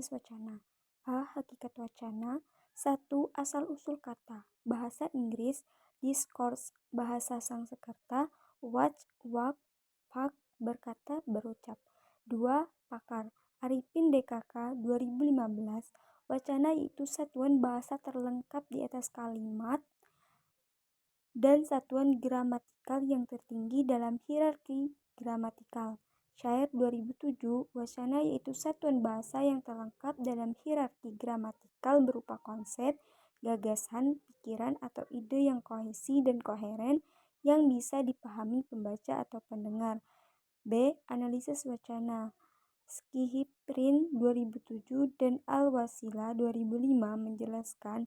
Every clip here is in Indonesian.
Analisis wacana. A. Hakikat wacana. 1. Asal-usul kata. Bahasa Inggris, discourse. Bahasa Sanskerta, watch, walk, fact, berkata, berucap. 2. Pakar. Arifin DKK 2015. Wacana yaitu satuan bahasa terlengkap di atas kalimat dan satuan gramatikal yang tertinggi dalam hierarki gramatikal. Shire 2007, wacana yaitu satuan bahasa yang terlengkap dalam hierarki gramatikal berupa konsep, gagasan, pikiran, atau ide yang kohesi dan koheren yang bisa dipahami pembaca atau pendengar. B. Analisis wacana. Schifrin 2007 dan Al-Wasila 2005 menjelaskan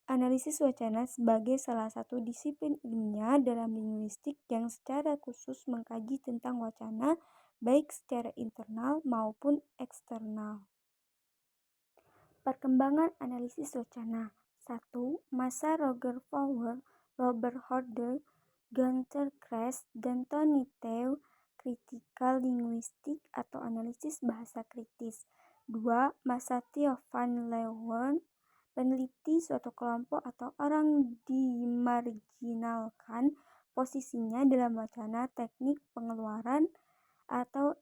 analisis wacana sebagai salah satu disiplin ilmiah dalam linguistik yang secara khusus mengkaji tentang wacana baik secara internal maupun eksternal. Perkembangan analisis wacana. 1. Masa Roger Fowler, Robert Hodder, Gunther Kress, dan Tony Tew, Critical Linguistic atau analisis bahasa kritis. 2. Masa Theo van Leeuwen, peneliti suatu kelompok atau orang dimarginalkan posisinya dalam wacana, teknik pengeluaran atau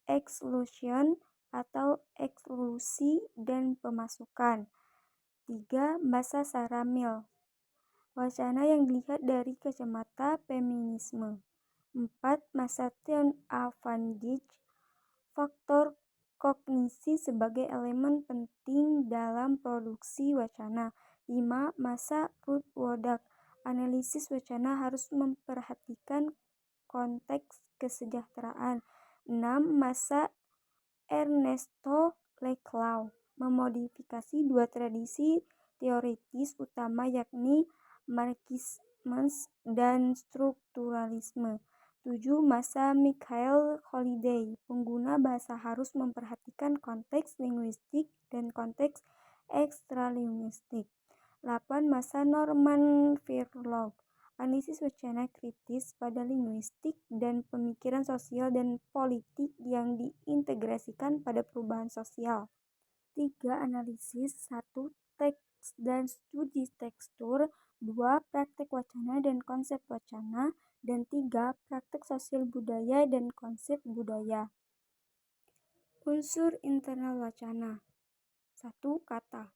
exclusion atau eksklusi dan pemasukan. 3. Masa Sarah Mills, wacana yang dilihat dari kacamata feminisme. 4. Masa Theon A. van Dijk, faktor kognisi sebagai elemen penting dalam produksi wacana. 5. Masa Ruth Wodak, analisis wacana harus memperhatikan konteks kesejahteraan. 6. Masa Ernesto Laclau, memodifikasi dua tradisi teoritis utama yakni Marxisme dan strukturalisme. 7. Masa Michael Holiday, pengguna bahasa harus memperhatikan konteks linguistik dan konteks ekstralinguistik. 8. Masa Norman Firlock, analisis wacana kritis pada linguistik dan pemikiran sosial dan politik yang diintegrasikan pada perubahan sosial. 3. Analisis 1. Teks dan studi tekstur. 2. Praktek wacana dan konsep wacana. Dan 3. Praktek sosial budaya dan konsep budaya. Unsur internal wacana. 1. Kata.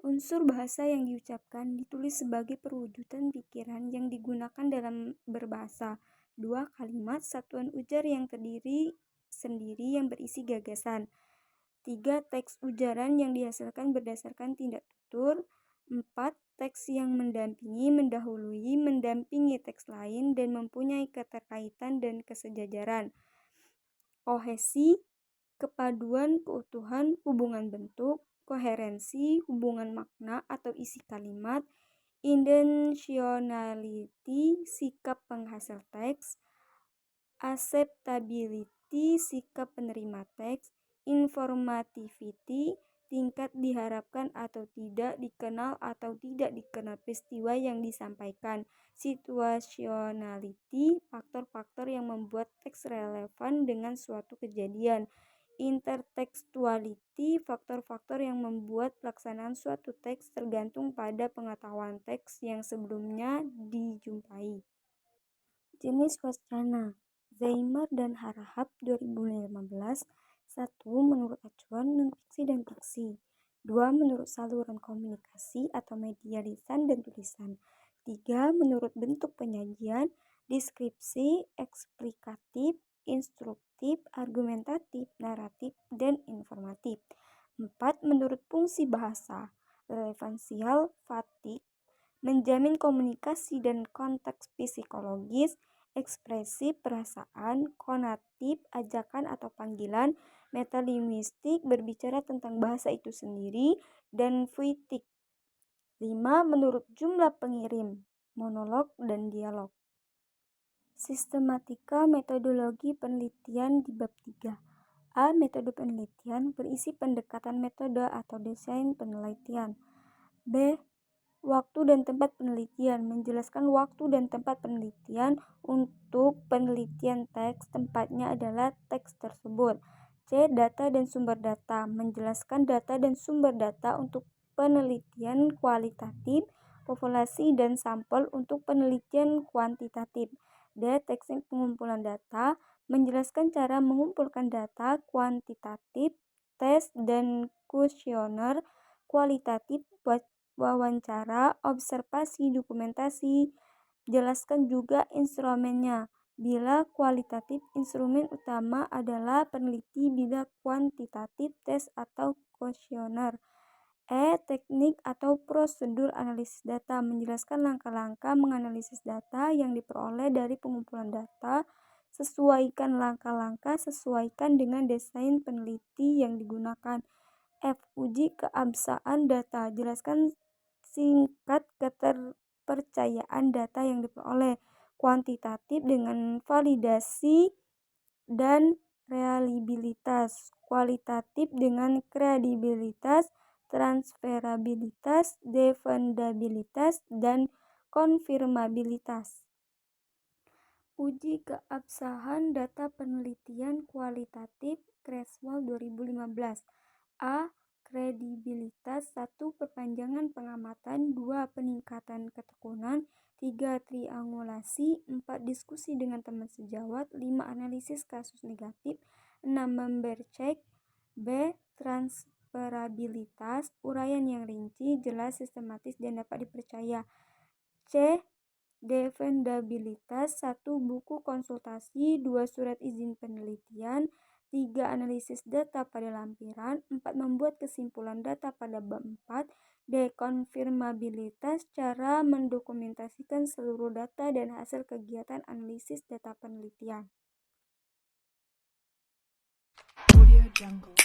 Unsur bahasa yang diucapkan ditulis sebagai perwujudan pikiran yang digunakan dalam berbahasa. 2. Kalimat, satuan ujar yang terdiri sendiri yang berisi gagasan. 3. Teks ujaran yang dihasilkan berdasarkan tindak tutur. 4. Teks yang mendampingi, mendahului, mendampingi teks lain dan mempunyai keterkaitan dan kesejajaran. Kohesi, kepaduan, keutuhan, hubungan bentuk. Koherensi, hubungan makna atau isi kalimat. Intentionality, sikap penghasil teks. Acceptability, sikap penerima teks. Informativity, tingkat diharapkan atau tidak dikenal atau tidak dikenal peristiwa yang disampaikan. Situationality, faktor-faktor yang membuat teks relevan dengan suatu kejadian. Intertextuality, faktor-faktor yang membuat pelaksanaan suatu teks tergantung pada pengetahuan teks yang sebelumnya dijumpai. Jenis wacana. Zeimer dan Harahap 2015. 1. Menurut acuan non-fiksi dan fiksi. 2. Menurut saluran komunikasi atau media lisan dan tulisan. 3. Menurut bentuk penyajian, deskripsi, eksplikatif, instruktif, argumentatif, naratif, dan informatif. 4. Menurut fungsi bahasa, relevansial, fatik, menjamin komunikasi dan konteks psikologis, ekspresi, perasaan, konatif, ajakan atau panggilan, metalinguistik, berbicara tentang bahasa itu sendiri, dan fuitik. 5. Menurut jumlah pengirim, monolog dan dialog. Sistematika metodologi penelitian di bab 3. A. Metode penelitian berisi pendekatan metode atau desain penelitian. B. Waktu dan tempat penelitian, menjelaskan waktu dan tempat penelitian untuk penelitian teks, tempatnya adalah teks tersebut. C. Data dan sumber data, menjelaskan data dan sumber data untuk penelitian kualitatif, populasi dan sampel untuk penelitian kuantitatif. D. Teknik pengumpulan data, menjelaskan cara mengumpulkan data kuantitatif, tes dan kuesioner kualitatif, wawancara, observasi, dokumentasi. Jelaskan juga instrumennya. Bila kualitatif, instrumen utama adalah peneliti. Bila kuantitatif, tes atau kuesioner. E. Teknik atau prosedur analisis data, menjelaskan langkah-langkah menganalisis data yang diperoleh dari pengumpulan data. Sesuaikan langkah-langkah sesuaikan dengan desain peneliti yang digunakan. F. Uji keabsahan data, jelaskan singkat keterpercayaan data yang diperoleh. Kuantitatif dengan validasi dan reliabilitas, kualitatif dengan kredibilitas, transferabilitas, defendabilitas, dan konfirmabilitas. Uji keabsahan data penelitian kualitatif Creswell 2015. A. Kredibilitas. 1. Perpanjangan pengamatan. 2. Peningkatan ketekunan. 3. Triangulasi. 4. Diskusi dengan teman sejawat. 5. Analisis kasus negatif. 6. member check. B. Transferabilitas. Uraian yang rinci, jelas, sistematis, dan dapat dipercaya. C. Defendabilitas. 1. Buku konsultasi. 2. Surat izin penelitian. 3. Analisis data pada lampiran. 4. Membuat kesimpulan data pada bab 4. D. Konfirmabilitas. Cara mendokumentasikan seluruh data dan hasil kegiatan analisis data penelitian. Audio Jungle.